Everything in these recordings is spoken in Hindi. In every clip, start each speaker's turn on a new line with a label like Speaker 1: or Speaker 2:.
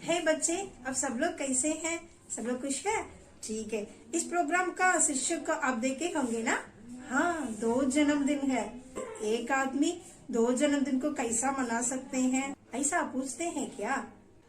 Speaker 1: है बच्चे, अब सब लोग कैसे हैं? सब लोग खुश है? ठीक है। इस प्रोग्राम का शीर्षक को आप देखे होंगे ना। हाँ, 2 जन्मदिन है। एक आदमी 2 जन्मदिन को कैसा मना सकते हैं, ऐसा पूछते हैं क्या?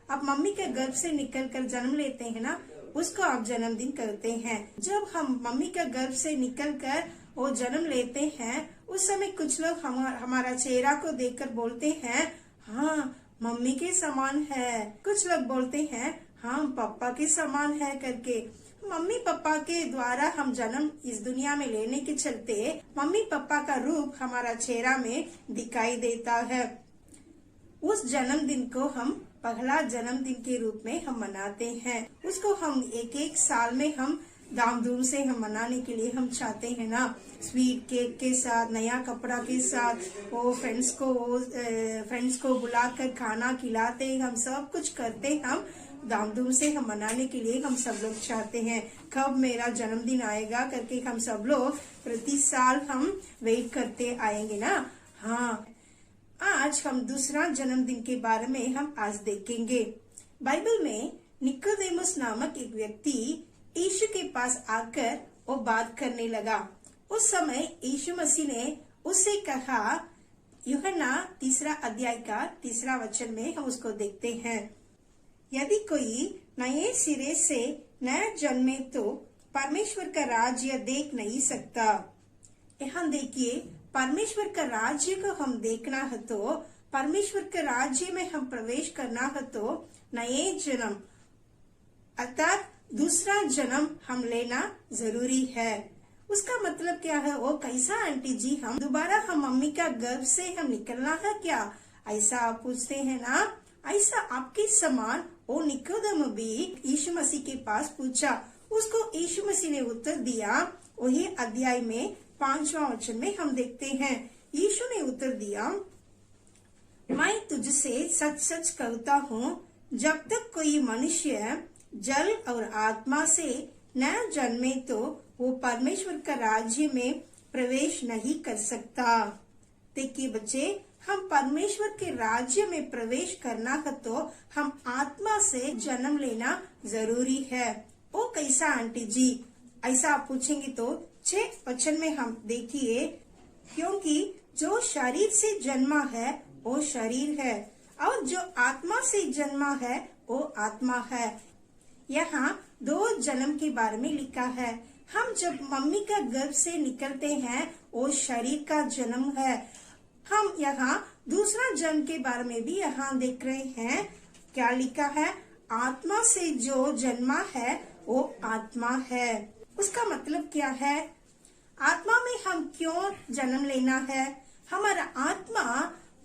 Speaker 1: आप मम्मी के गर्भ से निकलकर जन्म लेते हैं ना, उसको आप जन्मदिन कहते हैं। जब हम मम्मी के गर्भ से निकलकर वो जन्म लेते हैं, उस समय कुछ लोग हमारा चेहरा को देखकर बोलते हैं, हाँ मम्मी के समान है। कुछ लोग बोलते हैं, हाँ पापा के समान है करके। मम्मी पापा के द्वारा हम जन्म इस दुनिया में लेने के चलते मम्मी पापा का रूप हमारा चेहरा में दिखाई देता है। उस जन्मदिन को हम पहला जन्मदिन के रूप में हम मनाते हैं। उसको हम एक साल में हम धाम-धूम से हम मनाने के लिए हम चाहते हैं ना। स्वीट केक के साथ, नया कपड़ा के साथ, वो फ्रेंड्स को बुलाकर खाना खिलाते, हम सब कुछ करते, हम धाम-धूम से हम मनाने के लिए हम सब लोग चाहते हैं। कब मेरा जन्मदिन आएगा करके हम सब लोग प्रति साल हम वेट करते आएंगे ना। हाँ, आज हम दूसरा जन्मदिन के बारे में हम आज देखेंगे। बाइबल में निकोदेमुस नामक एक व्यक्ति यीशु के पास आकर वो बात करने लगा। उस समय यीशु मसीह ने उससे कहा, यूहन्ना 3 अध्याय का 3 वचन में हम उसको देखते हैं, यदि कोई नए सिरे से नया जन्मे तो परमेश्वर का राज्य देख नहीं सकता। यहाँ देखिए, परमेश्वर का राज्य को हम देखना है तो, परमेश्वर के राज्य में हम प्रवेश करना है तो नए जन्म अर्थात दूसरा जन्म हम लेना जरूरी है। उसका मतलब क्या है? वो कैसा आंटी जी, हम दोबारा हम मम्मी का गर्भ से हम निकलना है क्या? ऐसा आप पूछते हैं ना। ऐसा आपके समान वो निकोदेमुस भी यीशु मसीह के पास पूछा। उसको यीशु मसीह ने उत्तर दिया। वही अध्याय में 5वां वचन में हम देखते हैं, यीशु ने उत्तर दिया, मैं तुझसे सच सच कहता हूँ, जब तक कोई मनुष्य जल और आत्मा से न जन्मे तो वो परमेश्वर का राज्य में प्रवेश नहीं कर सकता। देखिए बच्चे, हम परमेश्वर के राज्य में प्रवेश करना है तो हम आत्मा से जन्म लेना जरूरी है। वो कैसा आंटी जी? ऐसा आप पूछेंगे तो 6 वचन में हम देखिए, क्योंकि जो शरीर से जन्मा है वो शरीर है और जो आत्मा से जन्मा है वो आत्मा है। यहाँ 2 जन्म के बारे में लिखा है। हम जब मम्मी का गर्भ से निकलते हैं वो शरीर का जन्म है। हम यहाँ दूसरा जन्म के बारे में भी यहाँ देख रहे हैं, क्या लिखा है? आत्मा से जो जन्मा है वो आत्मा है। उसका मतलब क्या है? आत्मा में हम क्यों जन्म लेना है? हमारा आत्मा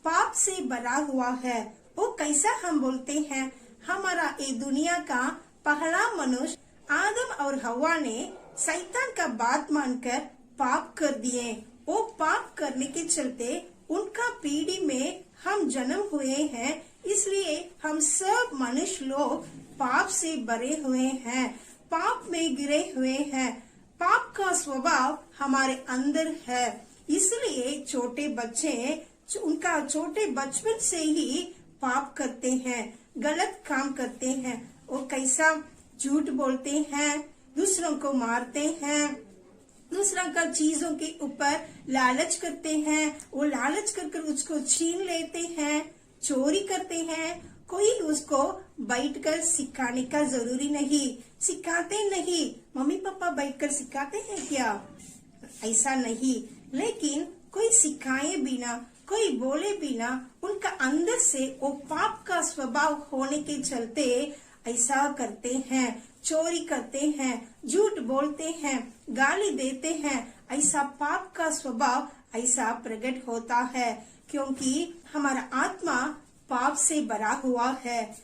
Speaker 1: पाप से भरा हुआ है। वो कैसा हम बोलते हैं, हमारा ये दुनिया का पहला मनुष्य आदम और हवा ने शैतान का बात मानकर पाप कर दिए। वो पाप करने के चलते उनका पीढ़ी में हम जन्म हुए हैं, इसलिए हम सब मनुष्य लोग पाप से भरे हुए हैं, पाप में गिरे हुए हैं। पाप का स्वभाव हमारे अंदर है, इसलिए छोटे बच्चे उनका छोटे बचपन से ही पाप करते हैं, गलत काम करते हैं। वो कैसा झूठ बोलते हैं, दूसरों को मारते हैं, दूसरों का चीजों के ऊपर लालच करते हैं, वो लालच कर उसको छीन लेते हैं, चोरी करते हैं। कोई उसको बैठकर सिखाने का जरूरी नहीं, सिखाते नहीं। मम्मी पापा बैठकर सिखाते हैं क्या? ऐसा नहीं। लेकिन कोई सिखाए बिना, कोई बोले बिना, उनका अंदर से वो पाप का स्वभाव होने के चलते ऐसा करते हैं, चोरी करते हैं, झूठ बोलते हैं, गाली देते हैं। ऐसा पाप का स्वभाव ऐसा प्रकट होता है, क्योंकि हमारा आत्मा पाप से भरा हुआ है।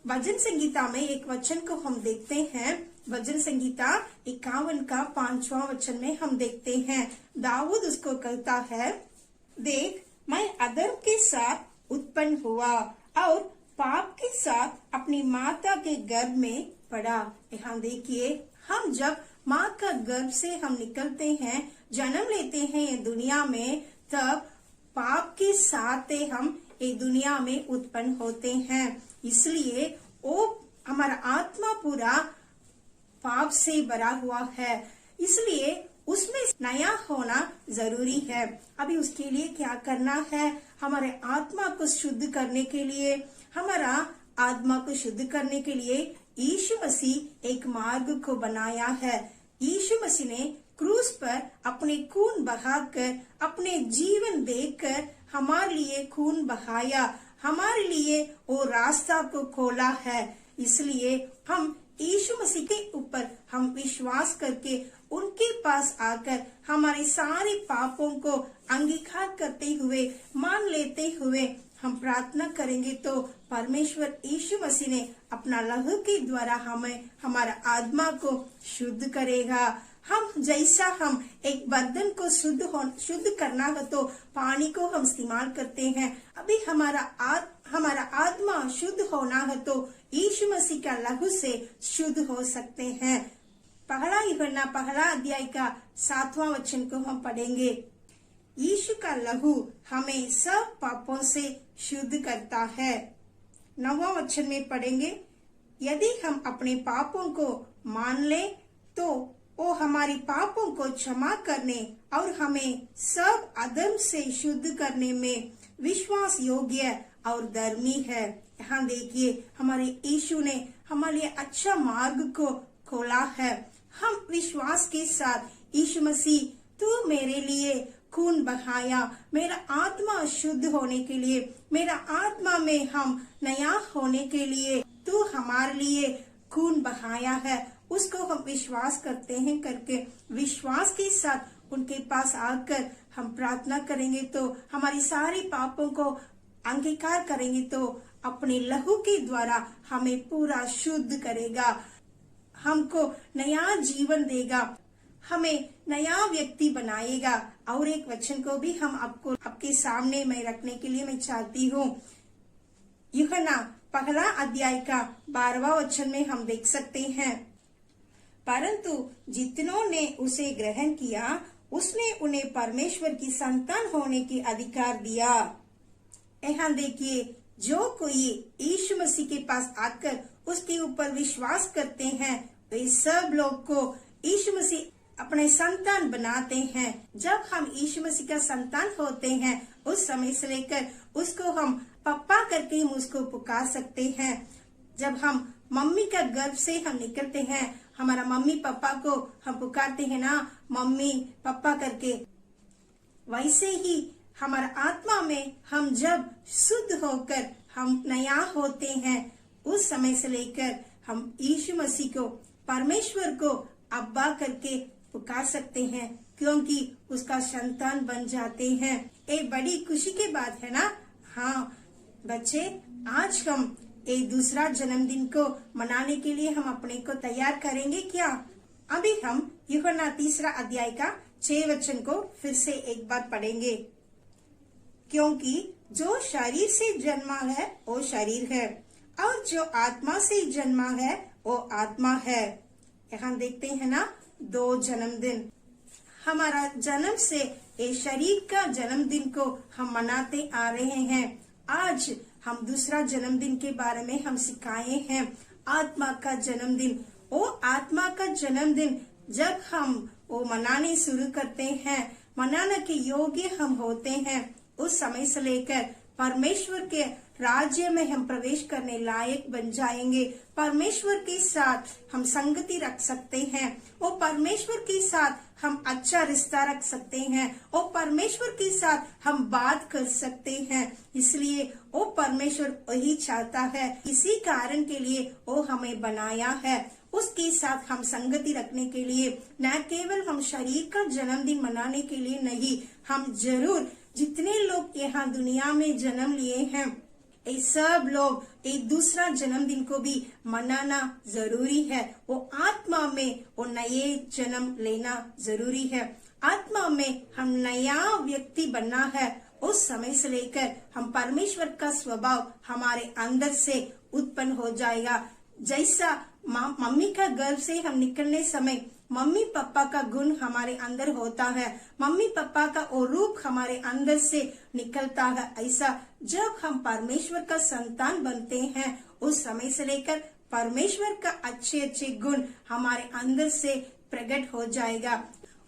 Speaker 1: भजन संगीता में एक वचन को हम देखते हैं, भजन संगीता 51 का 5वां वचन में हम देखते हैं, दाऊद उसको कहता है, देख मैं अधर्म के साथ उत्पन्न हुआ और पाप के साथ अपनी माता के गर्भ में पड़ा। यहाँ देखिए, हम जब माँ का गर्भ से हम निकलते हैं, जन्म लेते हैं ये दुनिया में, तब पाप के साथ हम ये दुनिया में उत्पन्न होते हैं। इसलिए वो हमारा आत्मा पूरा पाप से भरा हुआ है, इसलिए उसमें नया होना जरूरी है। अभी उसके लिए क्या करना है? हमारे आत्मा को शुद्ध करने के लिए, हमारा आत्मा को शुद्ध करने के लिए यीशु मसीह एक मार्ग को बनाया है। यीशु मसीह ने क्रूस पर अपने खून बहाकर, अपने जीवन देकर हमारे लिए खून बहाया, हमारे लिए वो रास्ता को खोला है। इसलिए हम यीशु मसीह के ऊपर हम विश्वास करके उनके पास आकर हमारे सारे पापों को अंगीकार करते हुए, मान लेते हुए हम प्रार्थना करेंगे तो परमेश्वर यीशु मसीह ने अपना लहू के द्वारा हमें, हमारा आत्मा को शुद्ध करेगा। हम जैसा हम एक बर्तन को शुद्ध करना हो तो पानी को हम इस्तेमाल करते हैं, अभी हमारा आत्मा शुद्ध होना हो तो यीशु मसीह का लहू से शुद्ध हो सकते हैं। पहला यूहन्ना पहला अध्याय का 7वां वचन को हम पढ़ेंगे। यीशु का लहू हमें सब पापों से शुद्ध करता है। 9वां वचन में पढ़ेंगे, यदि हम अपने पापों को मान ले तो वो हमारे पापों को क्षमा करने और हमें सब अधर्म से शुद्ध करने में विश्वास योग्य और धर्मी है। यहाँ देखिए, हमारे यीशु ने हमारे लिए अच्छा मार्ग को खोला है। हम विश्वास के साथ यीशु मसीह, तू मेरे लिए खून बहाया, मेरा आत्मा शुद्ध होने के लिए, मेरा आत्मा में हम नया होने के लिए तू हमारे लिए खून बहाया है, उसको हम विश्वास करते हैं। करके विश्वास के साथ उनके पास आकर हम प्रार्थना करेंगे तो हमारी सारी पापों को अंगीकार करेंगे तो अपने लहू के द्वारा हमें पूरा शुद्ध करेगा, हमको नया जीवन देगा, हमें नया व्यक्ति बनाएगा। और एक वचन को भी हम आपके सामने मैं रखने के लिए मैं चाहती हूँ। यूहन्ना पहला अध्याय का 12वां वचन में हम देख सकते हैं, परंतु जितनों ने उसे ग्रहण किया उसने उन्हें परमेश्वर की संतान होने की अधिकार दिया। यहाँ देखिए, जो कोई यीशु मसीह के पास आकर उसके ऊपर विश्वास करते हैं वे सब लोग को यीशु मसीह अपने संतान बनाते हैं। जब हम यीशु मसीह का संतान होते हैं उस समय से लेकर उसको हम पप्पा करके हम उसको पुकार सकते हैं। जब हम मम्मी का गर्भ से हम निकलते हैं, हमारा मम्मी पापा को हम पुकारते हैं ना, मम्मी पापा करके, वैसे ही हमारा आत्मा में हम जब शुद्ध होकर हम नया होते हैं उस समय से लेकर हम यीशु मसीह को, परमेश्वर को अब्बा करके पुकार सकते हैं, क्योंकि उसका संतान बन जाते हैं। एक बड़ी खुशी की बात है ना। हाँ बच्चे, आज हम एक दूसरा जन्मदिन को मनाने के लिए हम अपने को तैयार करेंगे क्या? अभी हम यूहन्ना 3 अध्याय का 6 वचन को फिर से एक बार पढ़ेंगे, क्योंकि जो शरीर से जन्मा है वो शरीर है और जो आत्मा से जन्मा है वो आत्मा है। यहाँ देखते हैं ना, 2 जन्मदिन। हमारा जन्म से ये शरीर का जन्मदिन को हम मनाते आ रहे हैं। आज हम दूसरा जन्मदिन के बारे में हम सिखाए हैं, आत्मा का जन्मदिन। वो आत्मा का जन्मदिन जब हम वो मनाने शुरू करते हैं, मनाने के योग्य हम होते हैं, उस समय से लेकर परमेश्वर के राज्य में हम प्रवेश करने लायक बन जाएंगे। परमेश्वर के साथ हम संगति रख सकते हैं, वो परमेश्वर के साथ हम अच्छा रिश्ता रख सकते हैं, वो परमेश्वर के साथ हम बात कर सकते हैं। इसलिए वो परमेश्वर वही चाहता है, इसी कारण के लिए वो हमें बनाया है, उसके साथ हम संगति रखने के लिए, न केवल हम शरीर का जन्मदिन मनाने के लिए नहीं, हम जरूर जितने लोग यहाँ दुनिया में जन्म लिए हैं ये सब लोग एक दूसरा जन्मदिन को भी मनाना जरूरी है। वो आत्मा में वो नए जन्म लेना जरूरी है। आत्मा में हम नया व्यक्ति बनना है। उस समय से लेकर हम परमेश्वर का स्वभाव हमारे अंदर से उत्पन्न हो जाएगा। जैसा मम्मी का गर्भ से हम निकलने समय मम्मी पापा का गुण हमारे अंदर होता है, मम्मी पापा का वो रूप हमारे अंदर से निकलता है, ऐसा जब हम परमेश्वर का संतान बनते हैं उस समय से लेकर परमेश्वर का अच्छे अच्छे गुण हमारे अंदर से प्रकट हो जाएगा।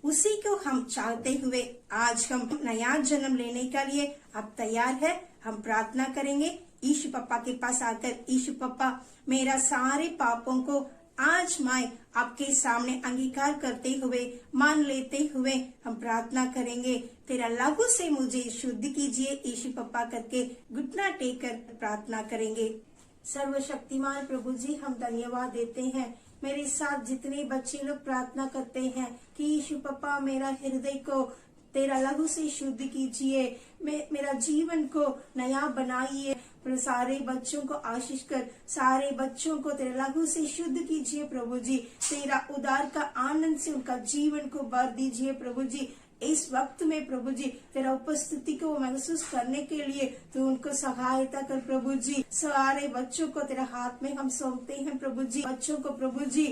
Speaker 1: उसी को हम चाहते हुए आज हम नया जन्म लेने के लिए अब तैयार है। हम प्रार्थना करेंगे यीशु पप्पा के पास आकर, यीशु पप्पा मेरा सारे पापों को आज मैं आपके सामने अंगीकार करते हुए, मान लेते हुए हम प्रार्थना करेंगे, तेरा लहू से मुझे शुद्ध कीजिए यीशु पप्पा करके घुटना टेक कर प्रार्थना करेंगे। सर्वशक्तिमान प्रभु जी, हम धन्यवाद देते हैं मेरे साथ जितने बच्चे लोग प्रार्थना करते हैं कि यीशु पप्पा मेरा हृदय को तेरा लहू से शुद्ध कीजिए, मेरा जीवन को नया बनाइए। सारे बच्चों को आशीष कर, सारे बच्चों को तेरे लहू से शुद्ध कीजिए प्रभु जी। तेरा उद्धार का आनंद से उनका जीवन को भर दीजिए प्रभु जी। इस वक्त में प्रभु जी तेरा उपस्थिति को महसूस करने के लिए तो उनको सहायता कर प्रभु जी। सारे बच्चों को तेरा हाथ में हम सौंपते हैं प्रभु जी। बच्चों को प्रभु जी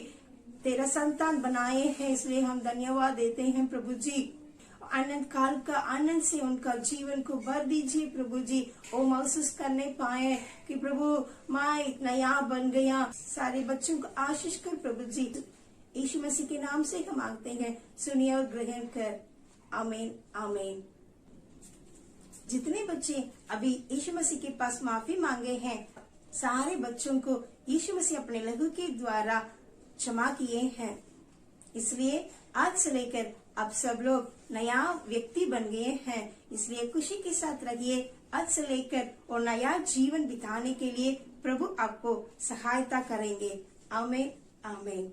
Speaker 1: तेरा संतान बनाए हैं, इसलिए हम धन्यवाद देते हैं प्रभु जी। अनंत काल का आनंद से उनका जीवन को भर दीजिए प्रभु जी। वो महसूस करने पाए कि प्रभु मैं नया बन गया। सारे बच्चों को आशीष कर प्रभु जी। यीशु मसीह के नाम से हम मांगते हैं, सुनिए और ग्रहण कर। आमीन आमीन। जितने बच्चे अभी यीशु मसीह के पास माफी मांगे हैं, सारे बच्चों को यीशु मसीह अपने लहू के द्वारा क्षमा किए हैं। इसलिए आज से लेकर अब सब लोग नया व्यक्ति बन गए हैं। इसलिए खुशी के साथ रहिए। आज से लेकर और नया जीवन बिताने के लिए प्रभु आपको सहायता करेंगे। आमीन आमीन।